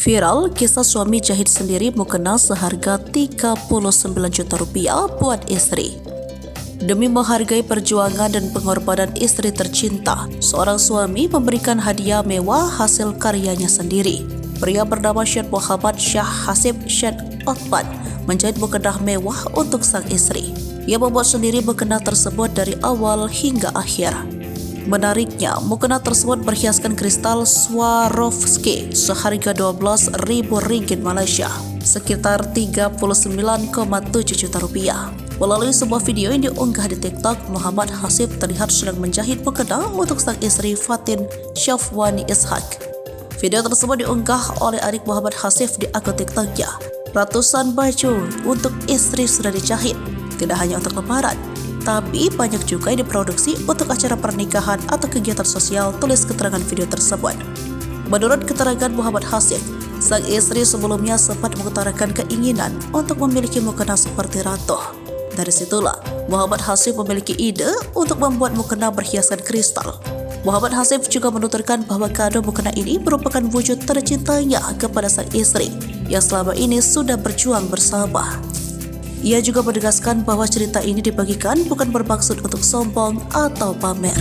Viral, kisah suami jahit sendiri mukena seharga 39 juta rupiah buat istri. Demi menghargai perjuangan dan pengorbanan istri tercinta, seorang suami memberikan hadiah mewah hasil karyanya sendiri. Pria bernama Syed Muhammad Syah Hasib Syed Othman menjahit mukena mewah untuk sang istri. Ia membuat sendiri mukena tersebut dari awal hingga akhir. Menariknya, mukena tersebut berhiaskan kristal Swarovski seharga Rp12.000 Malaysia, sekitar 39,7 juta rupiah. Melalui sebuah video yang diunggah di TikTok, Muhammad Hasib terlihat sedang menjahit mukena untuk sang istri Fatin Syafwani Ishak. Video tersebut diunggah oleh adik Muhammad Hasib di akun TikToknya. Ratusan baju untuk istri sudah dijahit, tidak hanya untuk lebaran, tapi banyak juga yang diproduksi untuk acara pernikahan atau kegiatan sosial, tulis keterangan video tersebut. Menurut keterangan Muhammad Hasib, sang istri sebelumnya sempat mengutarakan keinginan untuk memiliki mukena seperti ratu. Dari situlah, Muhammad Hasib memiliki ide untuk membuat mukena berhiaskan kristal. Muhammad Hasib juga menuturkan bahwa kado mukena ini merupakan wujud tercintanya kepada sang istri yang selama ini sudah berjuang bersama. Ia juga menegaskan bahwa cerita ini dibagikan bukan bermaksud untuk sombong atau pamer.